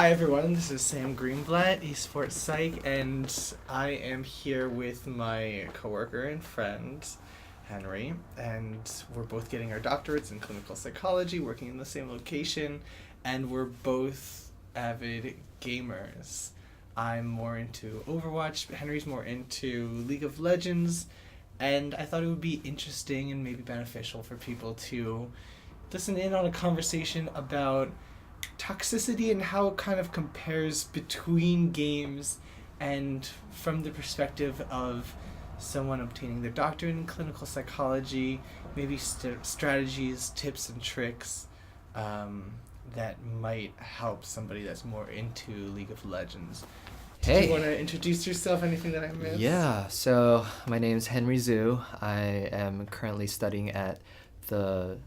Hi everyone, this is Sam Greenblatt, esports psych, and I am here with my coworker and friend, Henry, and we're both getting our doctorates in clinical psychology, working in the same location, and we're both avid gamers. I'm more into Overwatch, Henry's more into League of Legends, and I thought it would be interesting and maybe beneficial for people to listen in on a conversation about toxicity and how it kind of compares between games and from the perspective of someone obtaining their doctorate in clinical psychology, maybe strategies, tips, and tricks that might help somebody that's more into League of Legends. Hey. Do you want to introduce yourself? Anything that I missed? Yeah, so my name is Henry Zhu. I am currently studying at the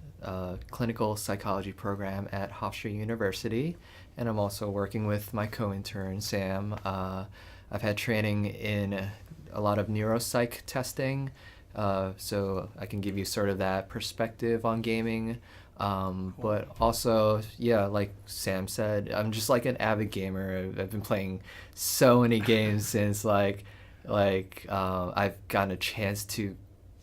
clinical psychology program at Hofstra University, and I'm also working with my co-intern, Sam. I've had training in a lot of neuropsych testing, so I can give you sort of that perspective on gaming. But also, yeah, like Sam said, I'm just like an avid gamer. I've been playing so many games since I've gotten a chance to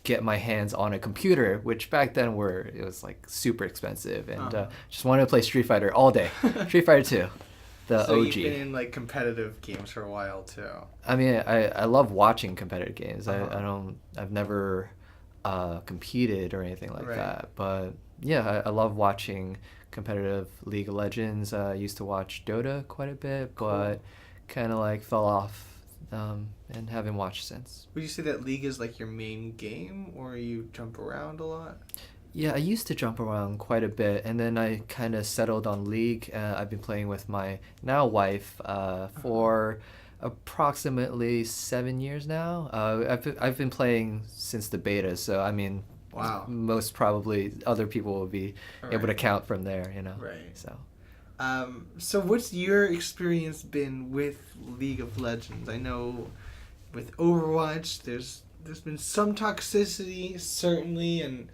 get my hands on a computer, which back then it was like super expensive, and just wanted to play Street Fighter all day. Street Fighter 2, the So OG. you've been in like competitive games for a while too. I mean, I love watching competitive games. I've never competed or anything like that, but yeah, I love watching competitive League of Legends. I used to watch Dota quite a bit, but kind of like fell off and haven't watched since. Would you say that League is like your main game, or you jump around a lot? Yeah, I used to jump around quite a bit, and then I kind of settled on League. I've been playing with my now wife for approximately 7 years now. I've been playing since the beta, so I mean, wow, most probably other people will be able to count from there, Right. So. So what's your experience been with League of Legends? I know with Overwatch, there's been some toxicity, certainly, and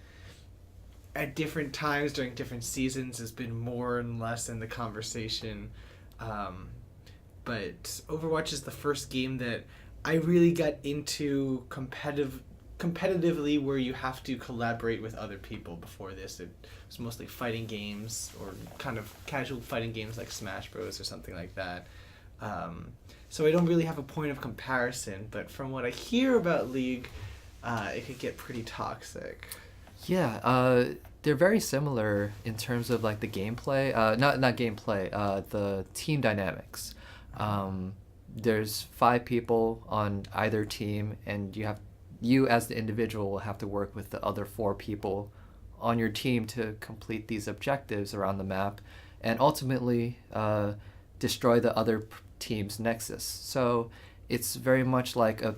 at different times during different seasons has been more and less in the conversation. But Overwatch is the first game that I really got into competitively, where you have to collaborate with other people. Before this, it was mostly fighting games or kind of casual fighting games like Smash Bros. Or something like that. So I don't really have a point of comparison, but from what I hear about League, it could get pretty toxic. Yeah, they're very similar in terms of like the gameplay. Not gameplay. The team dynamics. There's 5 people on either team, and you as the individual will have to work with the other 4 people on your team to complete these objectives around the map, and ultimately destroy the other team's nexus. So it's very much like a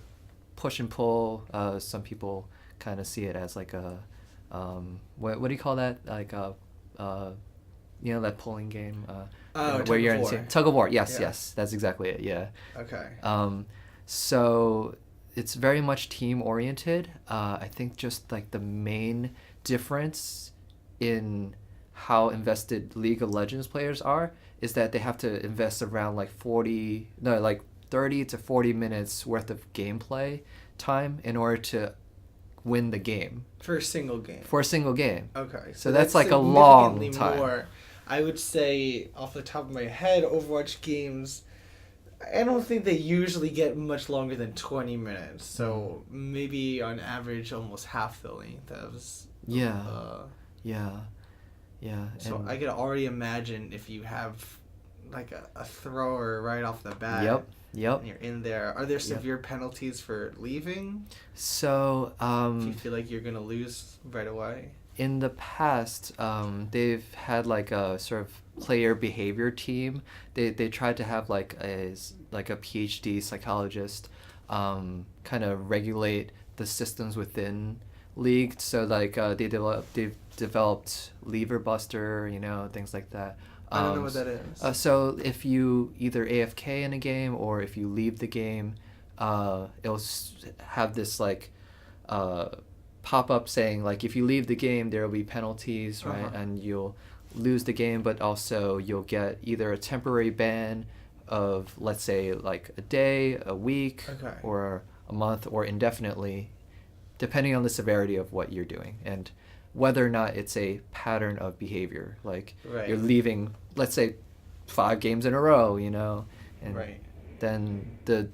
push and pull. Some people kind of see it as like a what do you call that? Like that pulling game. Where you're in a team. Tug of war. Yes, that's exactly it. Yeah. Okay. So it's very much team oriented. I think just like the main difference in how invested League of Legends players are is that they have to invest around 30 to 40 minutes worth of gameplay time in order to win the game. For a single game. Okay. So that's like a long time. More. I would say, off the top of my head, Overwatch games, I don't think they usually get much longer than 20 minutes. So maybe on average, almost half the length. Yeah. So I could already imagine if you have like a thrower right off the bat. Yep. And you're in there. Are there severe penalties for leaving? So, do you feel like you're gonna lose right away? In the past, they've had like a sort of player behavior team. They tried to have like a PhD psychologist, kind of regulate the systems within League. So like they've developed Lever Buster, things like that. I don't know what that is. So if you either AFK in a game or if you leave the game, it'll have this like pop up saying like if you leave the game there will be penalties, right? And you'll lose the game, but also you'll get either a temporary ban of, let's say, like a day, a week, Okay. or a month, or indefinitely, depending on the severity of what you're doing and whether or not it's a pattern of behavior. Like Right. you're leaving, let's say, 5 games in a row, and Right. then the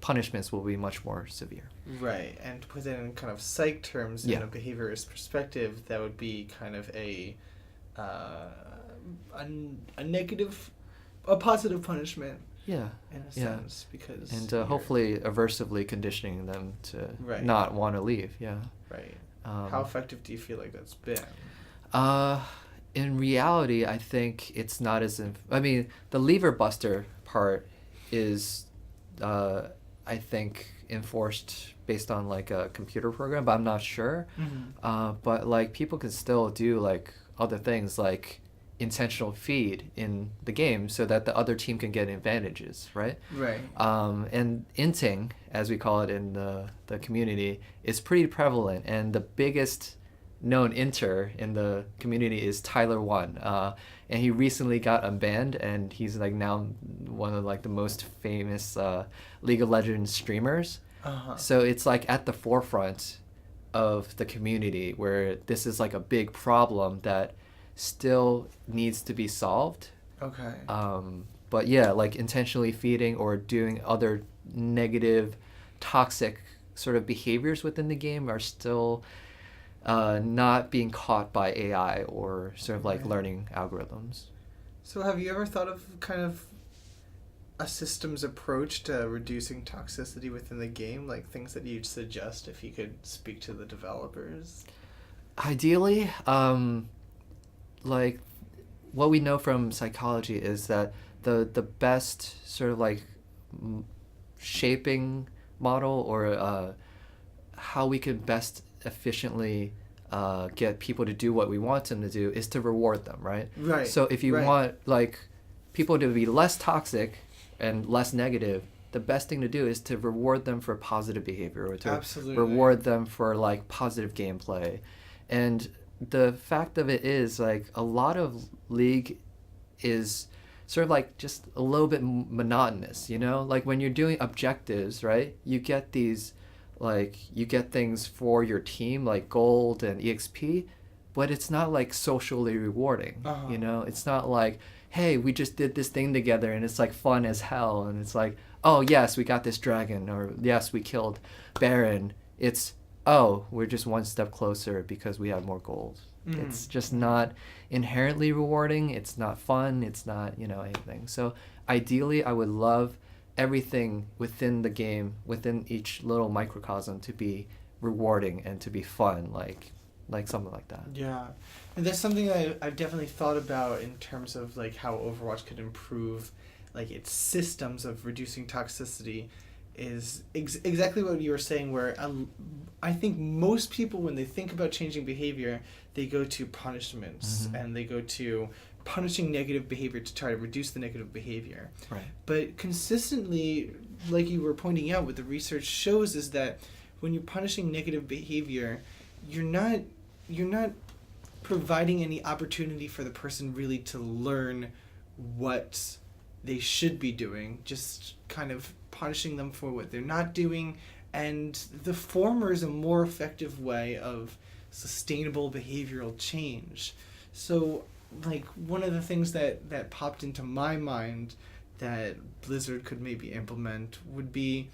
punishments will be much more severe. Right, and within kind of psych terms, Yeah. in a behaviorist perspective, that would be kind of a negative, a positive punishment Yeah. in a Yeah. sense, because And you're- hopefully aversively conditioning them to Right. not want to leave. Yeah. Right. How effective do you feel like that's been? In reality, I think it's not as. I mean, the lever buster part is, I think, enforced based on like a computer program, but I'm not sure. But like people can still do like other things like intentional feed in the game so that the other team can get advantages, right? Right. And inting, as we call it in the community, is pretty prevalent. And the biggest known inter in the community is Tyler One. And he recently got unbanned, and he's like now one of like the most famous League of Legends streamers. Uh-huh. So it's like at the forefront of the community where this is like a big problem that still needs to be solved. Okay. But yeah, like intentionally feeding or doing other negative, toxic sort of behaviors within the game are still not being caught by AI or sort of like Right. learning algorithms. So have you ever thought of kind of a systems approach to reducing toxicity within the game, like things that you'd suggest if you could speak to the developers? Ideally, like what we know from psychology is that the best sort of like shaping model or how we can best efficiently get people to do what we want them to do is to reward them, right? Right. So if you right. want like people to be less toxic and less negative, the best thing to do is to reward them for positive behavior or to Absolutely. reward them for like positive gameplay. And the fact of it is like a lot of League is sort of like just a little bit monotonous, like when you're doing objectives, right? You get these like you get things for your team like gold and exp, but it's not like socially rewarding. It's not like, hey, we just did this thing together and it's like fun as hell, and it's like, oh yes, we got this dragon, or yes, we killed Baron. It's, oh, we're just one step closer because we have more gold. It's just not inherently rewarding. It's not fun. It's not, anything. So ideally, I would love everything within the game, within each little microcosm, to be rewarding and to be fun, like something like that. Yeah, and that's something that I've definitely thought about in terms of like how Overwatch could improve like its systems of reducing toxicity is exactly what you were saying, where I think most people, when they think about changing behavior, they go to punishments and they go to punishing negative behavior to try to reduce the negative behavior. Right. But consistently, like you were pointing out, what the research shows is that when you're punishing negative behavior, you're not providing any opportunity for the person really to learn what they should be doing, just kind of punishing them for what they're not doing. And the former is a more effective way of sustainable behavioral change. So like one of the things that popped into my mind that Blizzard could maybe implement would be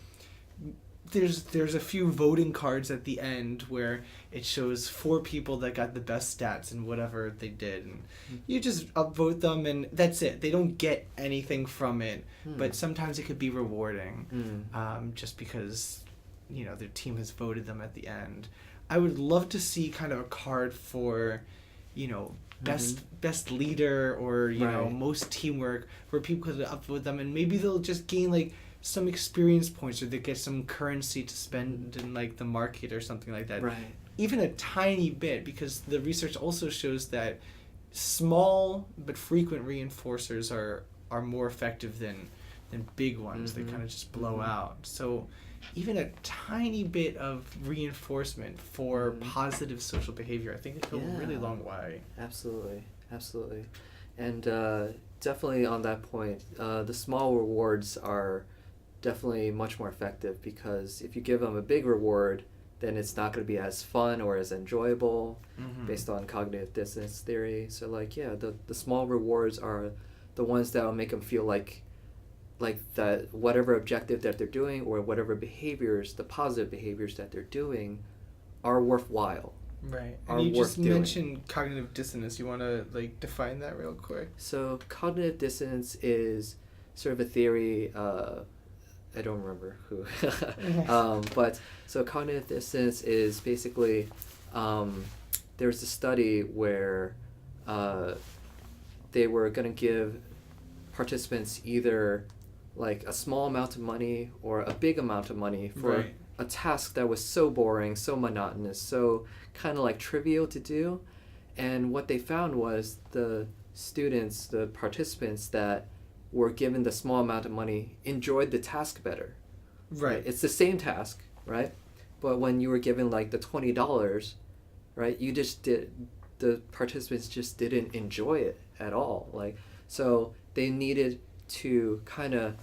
there's a few voting cards at the end where it shows 4 people that got the best stats in whatever they did, and you just upvote them and that's it. They don't get anything from it, but sometimes it could be rewarding, just because their team has voted them at the end. I would love to see kind of a card for best leader or Right. most teamwork, where people could upvote them and maybe they'll just gain like some experience points, or they get some currency to spend in like the market or something like that. Right. Even a tiny bit, because the research also shows that small but frequent reinforcers are more effective than big ones that kind of just blow out. So even a tiny bit of reinforcement for positive social behavior, I think it goes a really long way. Absolutely. Absolutely. And definitely on that point, the small rewards are definitely much more effective because if you give them a big reward, then it's not going to be as fun or as enjoyable based on cognitive dissonance theory. So like yeah, the small rewards are the ones that will make them feel like that whatever objective that they're doing or whatever behaviors, the positive behaviors that they're doing are worthwhile. Right. Are And you worth just doing. mentioned cognitive dissonance. You want to like define that real quick? So cognitive dissonance is sort of a theory. I don't remember who, but so cognitive dissonance is basically there's a study where they were going to give participants either like a small amount of money or a big amount of money for Right. a task that was so boring, so monotonous, so kind of like trivial to do. And what they found was the students, the participants that were given the small amount of money enjoyed the task better. Right. It's the same task, right? But when you were given like the $20, right, the participants just didn't enjoy it at all. Like, so they needed to kind of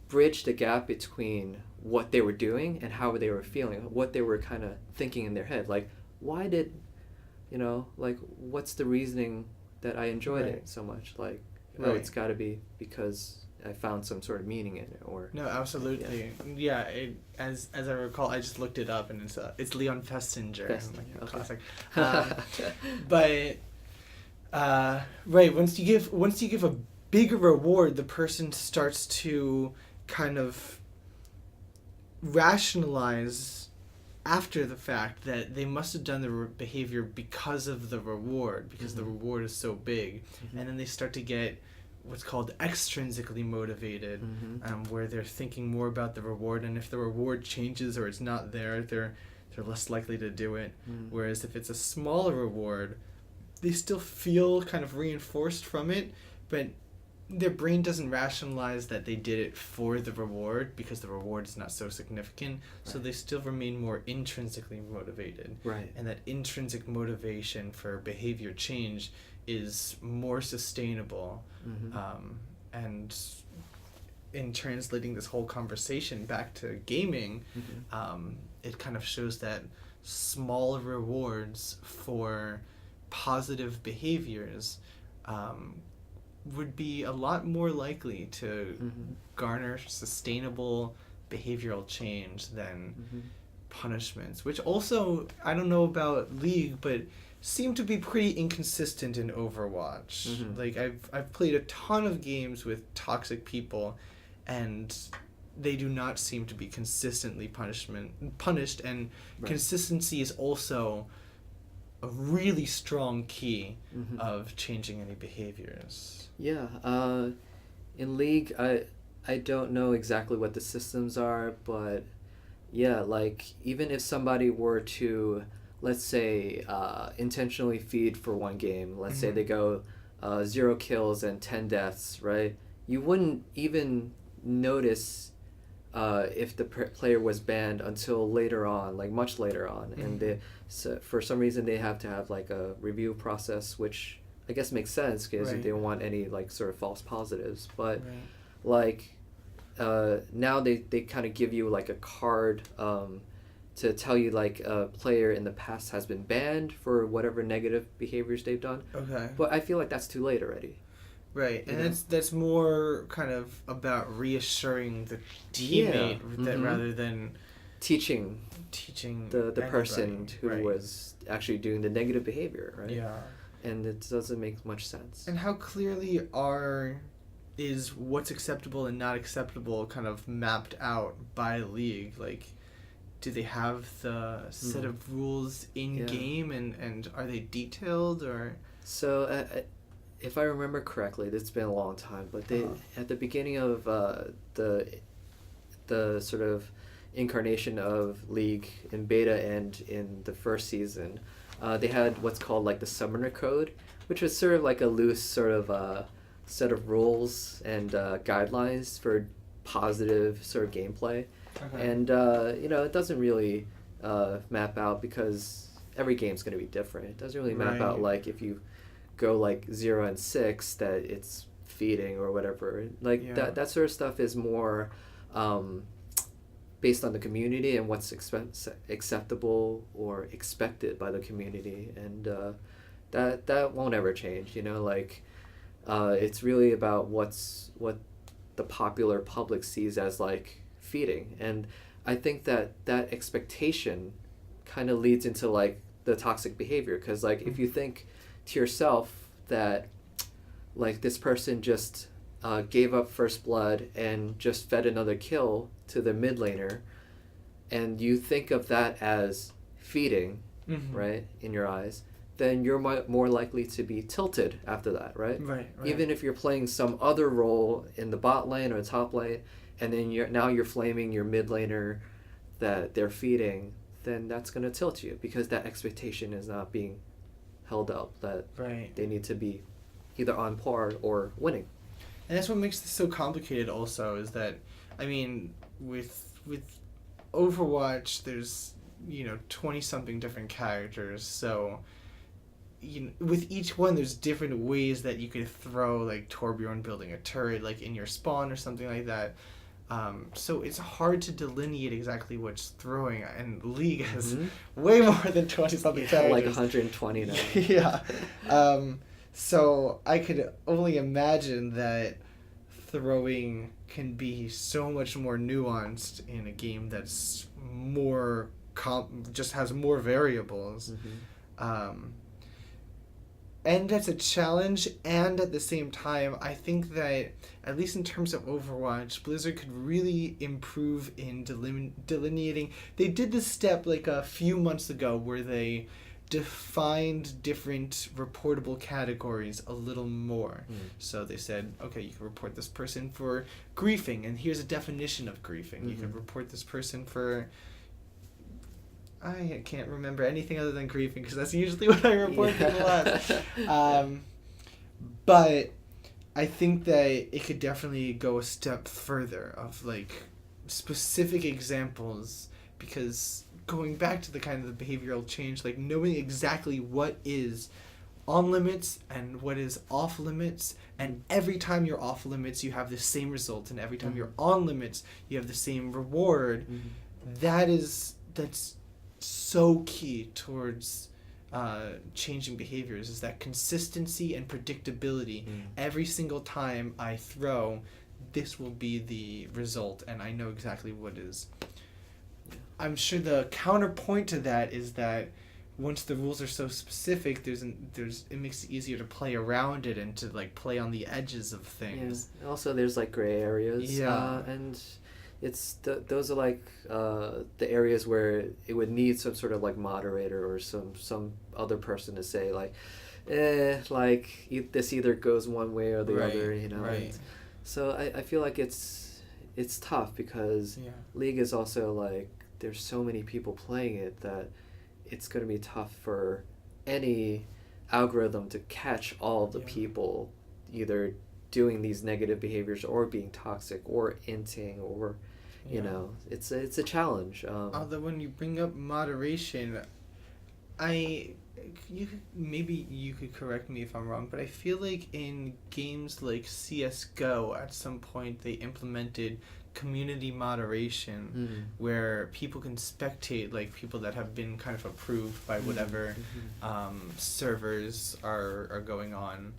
bridge the gap between what they were doing and how they were feeling, what they were kind of thinking in their head. Like, why did, like, what's the reasoning that I enjoyed Right. it so much? Like, Right. it's got to be because I found some sort of meaning in it, or No, absolutely. Yeah. As I recall, I just looked it up, and it's Leon Festinger. Festinger, Like, okay. classic. But right, once you give a bigger reward, the person starts to kind of rationalize after the fact that they must have done the behavior because of the reward, because the reward is so big, and then they start to get what's called extrinsically motivated, where they're thinking more about the reward, and if the reward changes or it's not there, they're less likely to do it. Whereas if it's a smaller reward, they still feel kind of reinforced from it, but their brain doesn't rationalize that they did it for the reward because the reward is not so significant, so they still remain more intrinsically motivated. Right. And that intrinsic motivation for behavior change is more sustainable. And in translating this whole conversation back to gaming, it kind of shows that small rewards for positive behaviors would be a lot more likely to garner sustainable behavioral change than punishments, which also, I don't know about League, but seem to be pretty inconsistent in Overwatch. Like I've played a ton of games with toxic people, and they do not seem to be consistently punished, and consistency is also a really strong key of changing any behaviors. Yeah, in League, I don't know exactly what the systems are, but yeah, like even if somebody were to, let's say, intentionally feed for one game, let's say they go 0 kills and 10 deaths, right? You wouldn't even notice if the player was banned until later on, like much later on, and so for some reason they have to have like a review process, which I guess makes sense because they don't want any like sort of false positives. But like now they kind of give you like a card to tell you like a player in the past has been banned for whatever negative behaviors they've done. Okay. But I feel like that's too late already. Right, and that's more kind of about reassuring the teammate that rather than teaching the person who was actually doing the negative behavior, right? Yeah. And it doesn't make much sense. And how clearly is what's acceptable and not acceptable kind of mapped out by League? Like, do they have the set of rules in game, and are they detailed, or? So if I remember correctly, it's been a long time, but they at the beginning of the sort of incarnation of League in beta and in the first season, they had what's called like the Summoner Code, which was sort of like a loose sort of set of rules and guidelines for positive sort of gameplay. And it doesn't really map out because every game's going to be different. It doesn't really map out like if you go like 0 and 6 that it's feeding or whatever. Like Yeah. that sort of stuff is more based on the community and what's acceptable or expected by the community, and that won't ever change. Like it's really about what the popular public sees as like feeding, and I think that expectation kind of leads into like the toxic behavior, because like if you think to yourself that like this person just gave up first blood and just fed another kill to the mid laner, and you think of that as feeding, right, in your eyes, then you're more likely to be tilted after that, right? Right. Even if you're playing some other role in the bot lane or top lane, and then you're flaming your mid laner that they're feeding, then that's going to tilt you, because that expectation is not being held up, that they need to be either on par or winning. And that's what makes this so complicated also, is that, I mean, with Overwatch, there's, 20-something different characters, so, with each one, there's different ways that you could throw, like, Torbjorn building a turret, like, in your spawn or something like that. So it's hard to delineate exactly what's throwing, and League has way more than 20-something characters. Like 120 now. Yeah. So I could only imagine that throwing can be so much more nuanced in a game that's more just has more variables. And that's a challenge, and at the same time, I think that, at least in terms of Overwatch, Blizzard could really improve in delineating. They did this step like a few months ago where they defined different reportable categories a little more. So they said, okay, you can report this person for griefing, and here's a definition of griefing. You can report this person for... I can't remember anything other than griefing, because that's usually what I report people on. But I think that it could definitely go a step further of like specific examples, because going back to the kind of the behavioral change, like knowing exactly what is on limits and what is off limits, and every time you're off limits you have the same result, and every time you're on limits you have the same reward. That's so key towards changing behaviors, is that consistency and predictability. Every single time I throw, this will be the result, and I know exactly what is. I'm sure the counterpoint to that is that once the rules are so specific, it makes it easier to play around it and to like play on the edges of things. Also, there's like gray areas. And it's those are like the areas where it would need some sort of like moderator or some other person to say like, this either goes one way or the other, And so I feel like it's tough, because League is also like, there's so many people playing it that it's going to be tough for any algorithm to catch all of the people either doing these negative behaviors or being toxic or inting or it's a challenge. Although when you bring up moderation, maybe you could correct me if I'm wrong, but I feel like in games like CS:GO at some point they implemented community moderation where people can spectate, like people that have been kind of approved by whatever servers are going on,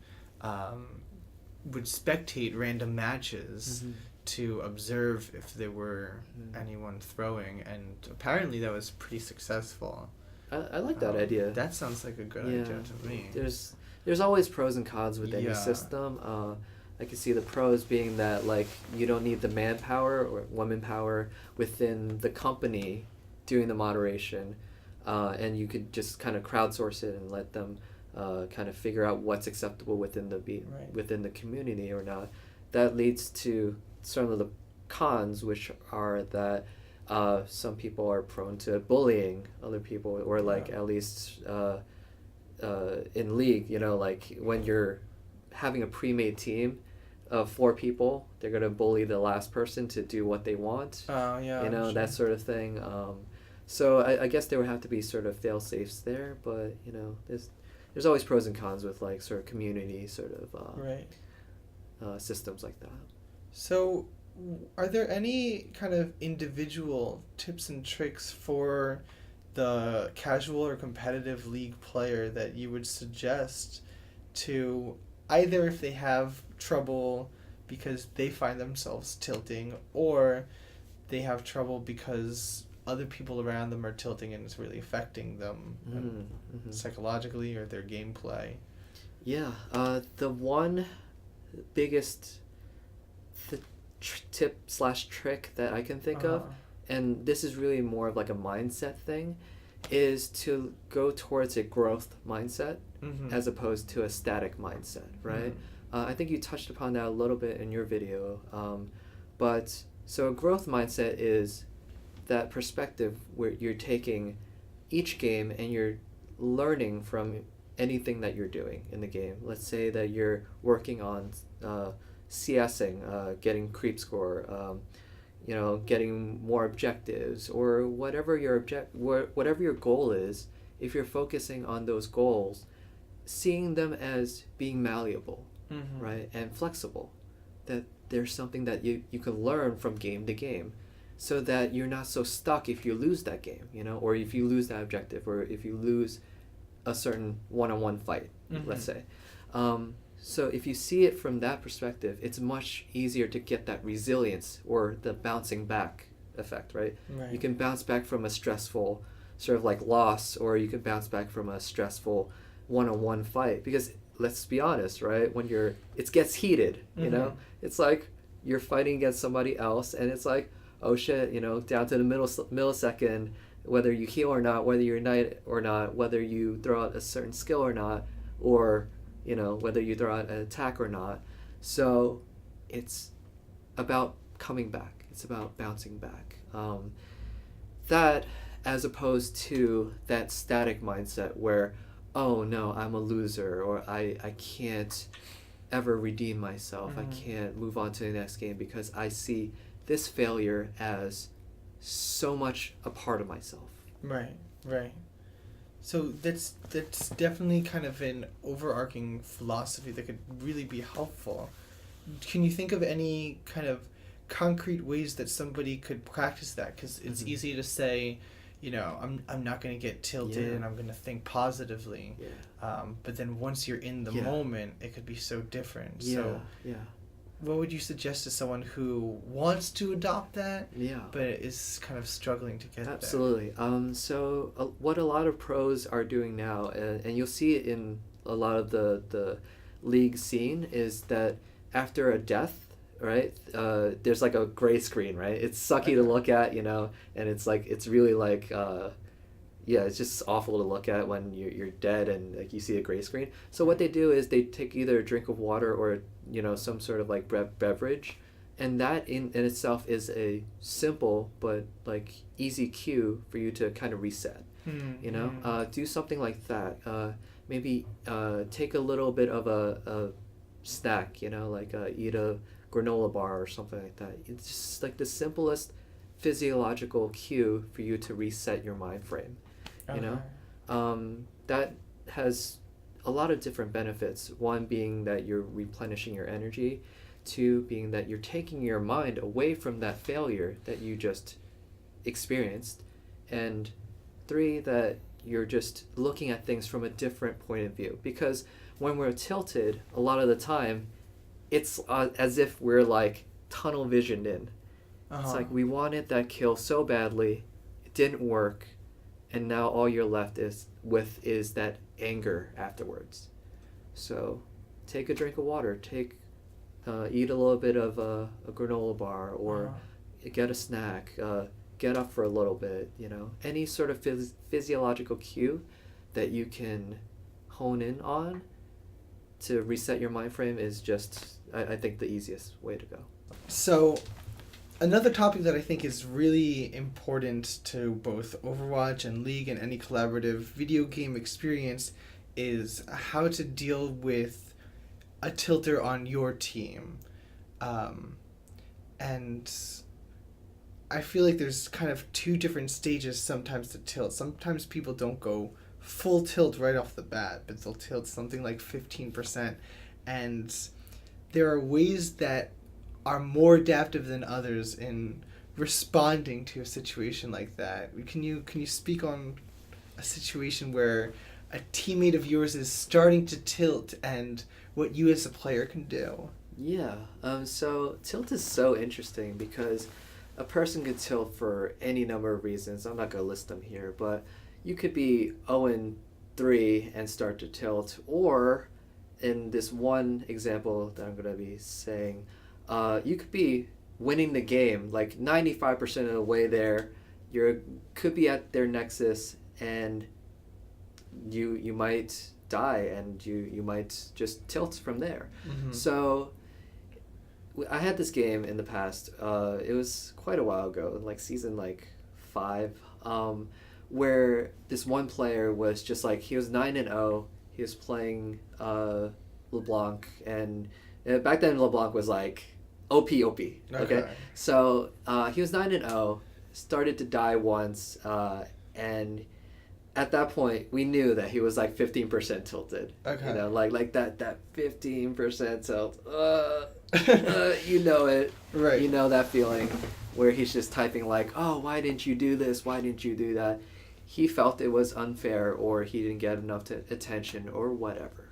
would spectate random matches to observe if there were anyone throwing, and apparently that was pretty successful. I like that idea. That sounds like a good idea to me. There's always pros and cons with any system. I can see the pros being that like you don't need the manpower or woman power within the company doing the moderation, and you could just kind of crowdsource it and let them kind of figure out what's acceptable within the community or not. That leads to some of the cons, which are that some people are prone to bullying other people, or like at least in League, like when you're having a pre-made team of 4 people, they're going to bully the last person to do what they want. Sure. That sort of thing. So I guess there would have to be sort of fail-safes there, but there's there's always pros and cons with like sort of community sort of Right. systems like that. So, are there any kind of individual tips and tricks for the casual or competitive league player that you would suggest to either if they have trouble because they find themselves tilting, or they have trouble because other people around them are tilting and it's really affecting them psychologically or their gameplay? Yeah, the one biggest tip/trick that I can think of, and this is really more of like a mindset thing, is to go towards a growth mindset as opposed to a static mindset, right? I think you touched upon that a little bit in your video, but so a growth mindset is that perspective where you're taking each game and you're learning from anything that you're doing in the game. Let's say that you're working on CSing, getting creep score, getting more objectives, or whatever your goal is. If you're focusing on those goals, seeing them as being malleable, right, and flexible, that there's something that you can learn from game to game, so that you're not so stuck if you lose that game, or if you lose that objective, or if you lose a certain one-on-one fight, let's say. So if you see it from that perspective, it's much easier to get that resilience or the bouncing back effect, right? You can bounce back from a stressful sort of like loss, or you can bounce back from a stressful one-on-one fight, because let's be honest, right? When it gets heated, it's like you're fighting against somebody else, and it's like, oh shit, down to the millisecond, whether you heal or not, whether you ignite or not, whether you throw out a certain skill or not, or whether you throw out an attack or not. So it's about coming back. It's about bouncing back. That, as opposed to that static mindset where, oh no, I'm a loser, or I can't ever redeem myself. I can't move on to the next game because I see this failure as so much a part of myself. Right. So that's definitely kind of an overarching philosophy that could really be helpful. Can you think of any kind of concrete ways that somebody could practice that? Because it's easy to say, I'm not going to get tilted and I'm going to think positively. But then once you're in the moment, it could be so different. So what would you suggest to someone who wants to adopt that, but is kind of struggling to get there? Absolutely. So what a lot of pros are doing now, and you'll see it in a lot of the league scene, is that after a death, right, there's like a gray screen, right? It's sucky to look at, and it's like, it's really like, it's just awful to look at when you're dead and like you see a gray screen. So what they do is they take either a drink of water or some sort of like beverage, and that in itself is a simple but like easy cue for you to kind of reset. Do something like that. Maybe take a little bit of a snack, like eat a granola bar or something like that. It's just like the simplest physiological cue for you to reset your mind frame. That has a lot of different benefits. One being that you're replenishing your energy. Two being that you're taking your mind away from that failure that you just experienced. And three, that you're just looking at things from a different point of view. Because when we're tilted, a lot of the time, it's as if we're like tunnel visioned in. It's like we wanted that kill so badly, it didn't work, and now all you're left is that anger afterwards. So take a drink of water, eat a little bit of a granola bar, or get a snack, get up for a little bit, any sort of physiological cue that you can hone in on to reset your mind frame is just, I think, the easiest way to go. So another topic that I think is really important to both Overwatch and League and any collaborative video game experience is how to deal with a tilter on your team. And I feel like there's kind of two different stages sometimes to tilt. Sometimes people don't go full tilt right off the bat, but they'll tilt something like 15%. And there are ways that are more adaptive than others in responding to a situation like that. Can you speak on a situation where a teammate of yours is starting to tilt and what you as a player can do? Yeah. So tilt is so interesting because a person could tilt for any number of reasons. I'm not going to list them here, but you could be 0-3 and start to tilt, or in this one example that I'm going to be saying, you could be winning the game like 95% of the way there. Could be at their nexus, and you might die, and you might just tilt from there. Mm-hmm. So I had this game in the past. It was quite a while ago, like season 5, where this one player was just like, he was 9-0. He was playing LeBlanc, and back then LeBlanc was like OP. Okay. So he was 9-0, started to die once, and at that point we knew that he was like 15% tilted. Okay. You know, like that 15% tilt. You know it. Right. You know that feeling where he's just typing like, oh, why didn't you do this? Why didn't you do that? He felt it was unfair, or he didn't get enough attention, or whatever.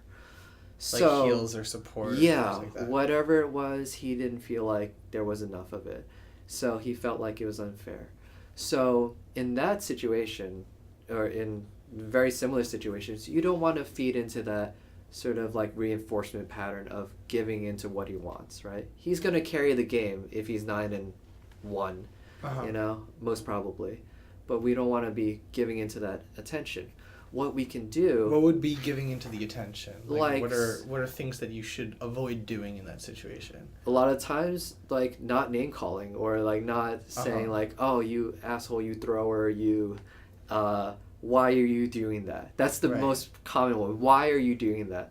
Like So, heals or support. yeah, Or like that. whatever it was, he didn't feel like there was enough of it. So he felt like it was unfair. So in that situation, or in very similar situations, you don't want to feed into that sort of like reinforcement pattern of giving into what he wants, right? He's going to carry the game if he's 9-1, Uh-huh. you know, most probably. But we don't want to be giving into that attention. What we can do... What would be giving into the attention? Like what are things that you should avoid doing in that situation? A lot of times, like, not name calling, or like not saying like, oh, you asshole, you thrower, you why are you doing that? That's the Right. most common one. Why are you doing that?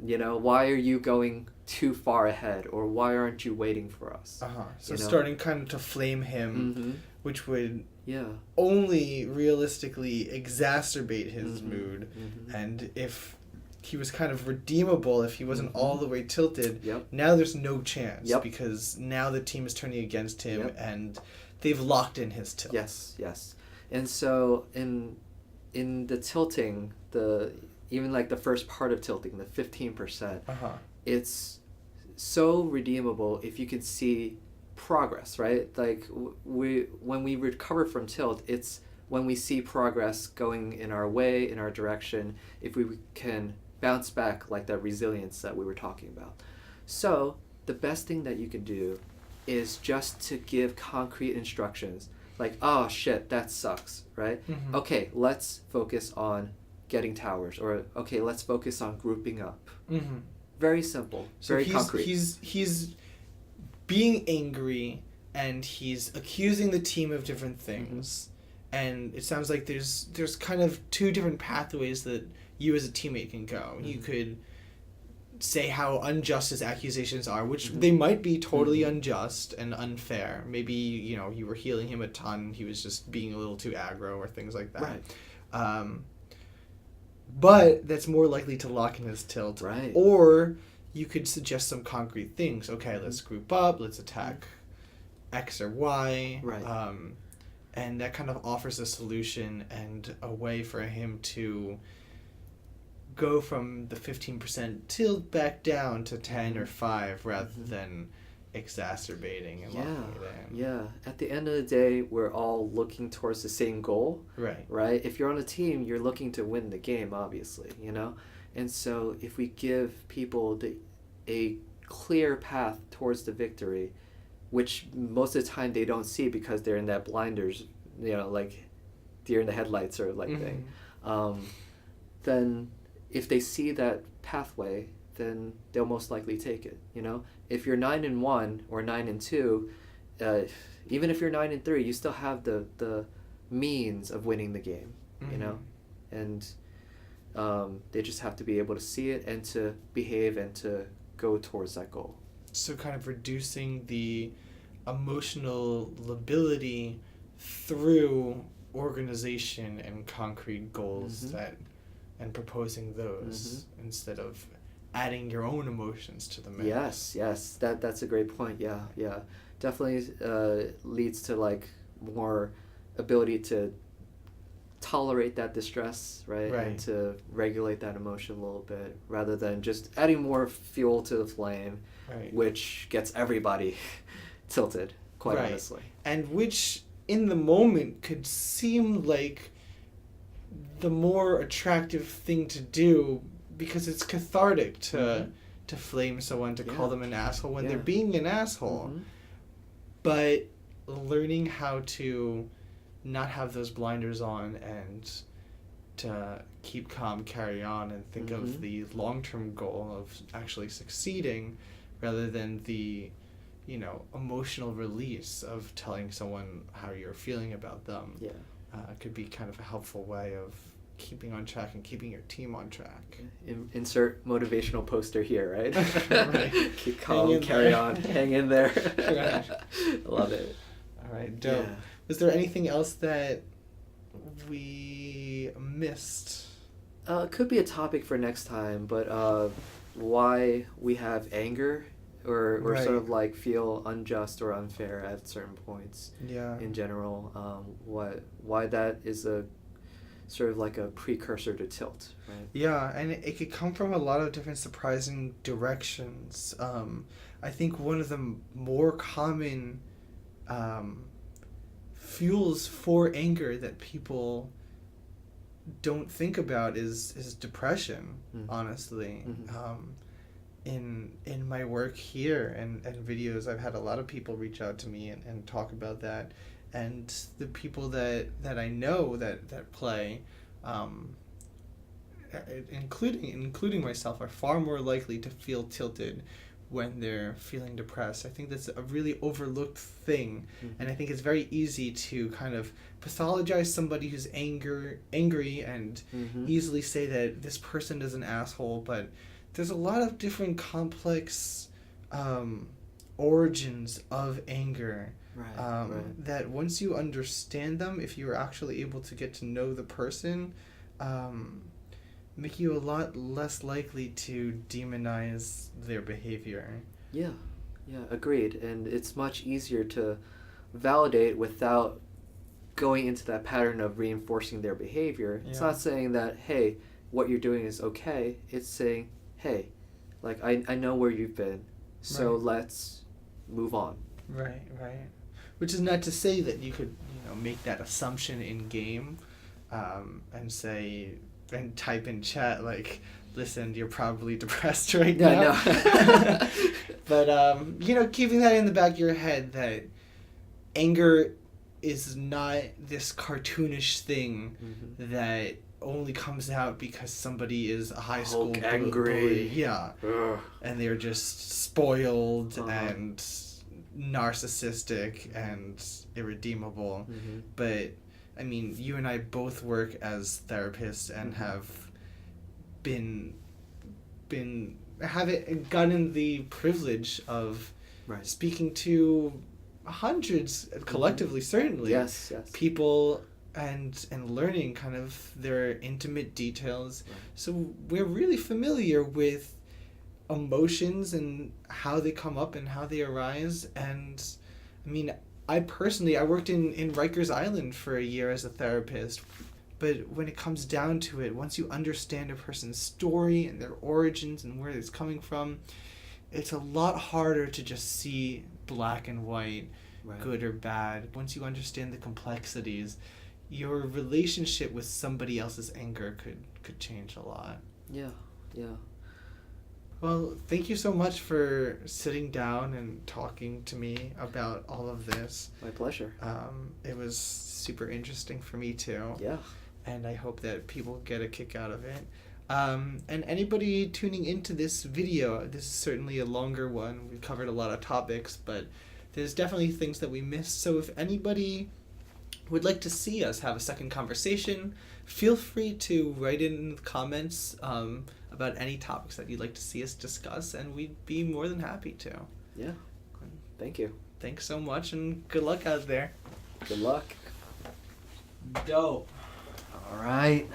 You know, why are you going too far ahead, or why aren't you waiting for us? So You know? starting kind of to flame him, Mm-hmm. which would Yeah. only realistically exacerbate his Mhm. mood. Mhm. And if he was kind of redeemable, if he wasn't Mhm. all the way tilted, Yep. now there's no chance. Yep. Because now the team is turning against him, Yep. and they've locked in his tilt. Yes. And so in the tilting, even like the first part of tilting, the 15%, it's so redeemable if you can see progress, right? Like when we recover from tilt, it's when we see progress going in our way, in our direction, if we can bounce back, like that resilience that we were talking about. So the best thing that you can do is just to give concrete instructions, like, oh shit, that sucks, right? Mhm. Okay, let's focus on getting towers, or okay, let's focus on grouping up. Mm-hmm. Very simple, So very concrete. He's being angry, and he's accusing the team of different things. And it sounds like there's kind of two different pathways that you as a teammate can go. You could say how unjust his accusations are, which they might be totally unjust and unfair. Maybe, you know, you were healing him a ton, he was just being a little too aggro or things like that. Right. But that's more likely to lock in his tilt. Right. Or you could suggest some concrete things. Okay, let's group up, let's attack X or Y. Right. And that kind of offers a solution and a way for him to go from the 15% tilt back down to 10 or 5 rather than exacerbating and locking it in. Yeah. At the end of the day, we're all looking towards the same goal. Right. Right? If you're on a team, you're looking to win the game, obviously, you know? And so if we give people a clear path towards the victory, which most of the time they don't see because they're in that blinders, you know, like deer in the headlights or like thing, then if they see that pathway, then they'll most likely take it, you know? If you're 9-1 or 9-2, even if you're 9-3, you still have the means of winning the game, you know? And they just have to be able to see it and to behave and to go towards that goal. So kind of reducing the emotional lability through organization and concrete goals that and proposing those instead of adding your own emotions to the mix. Yes, that's a great point. Yeah, definitely leads to like more ability to tolerate that distress, right? And to regulate that emotion a little bit, rather than just adding more fuel to the flame, which gets everybody tilted, quite honestly. And which, in the moment, could seem like the more attractive thing to do, because it's cathartic to flame someone, to call them an asshole when they're being an asshole. But learning how to not have those blinders on and to keep calm, carry on, and think of the long-term goal of actually succeeding rather than the, emotional release of telling someone how you're feeling about them. Could be kind of a helpful way of keeping on track and keeping your team on track. Insert motivational poster here, right? Keep calm, carry on, hang in there. Love it. All right, dope. Yeah. Was there anything else that we missed? It could be a topic for next time, but why we have anger or sort of like feel unjust or unfair at certain points in general, why that is a sort of like a precursor to tilt, right? Yeah, and it could come from a lot of different surprising directions. I think one of the more common fuels for anger that people don't think about is depression, honestly. In my work here and videos, I've had a lot of people reach out to me and talk about that. And the people that I know that play, including myself, are far more likely to feel tilted when they're feeling depressed. I think that's a really overlooked thing, and I think it's very easy to kind of pathologize somebody who's angry and easily say that this person is an asshole, but there's a lot of different complex origins of anger. That once you understand them, if you're actually able to get to know the person, make you a lot less likely to demonize their behavior. Yeah, agreed. And it's much easier to validate without going into that pattern of reinforcing their behavior. It's not saying that, hey, what you're doing is okay. It's saying, hey, like, I know where you've been, so let's move on. Right. Which is not to say that you could, make that assumption in game, and say, and type in chat like, listen, you're probably depressed right now. No. But keeping that in the back of your head, that anger is not this cartoonish thing that only comes out because somebody is a high school angry bully. And they're just spoiled and narcissistic and irredeemable. But I mean, you and I both work as therapists and have gotten the privilege of speaking to hundreds, collectively, certainly, people, and learning kind of their intimate details. So we're really familiar with emotions and how they come up and how they arise. And I mean, I worked in Rikers Island for a year as a therapist, but when it comes down to it, once you understand a person's story and their origins and where it's coming from, it's a lot harder to just see black and white, good or bad. Once you understand the complexities, your relationship with somebody else's anger could change a lot. Yeah. Well, thank you so much for sitting down and talking to me about all of this. My pleasure. It was super interesting for me too. Yeah. And I hope that people get a kick out of it. And anybody tuning into this video, this is certainly a longer one. We've covered a lot of topics, but there's definitely things that we missed. So if anybody would like to see us have a second conversation, feel free to write in the comments about any topics that you'd like to see us discuss, and we'd be more than happy to. Yeah. Thank you. Thanks so much, and good luck out there. Good luck. Dope. All right.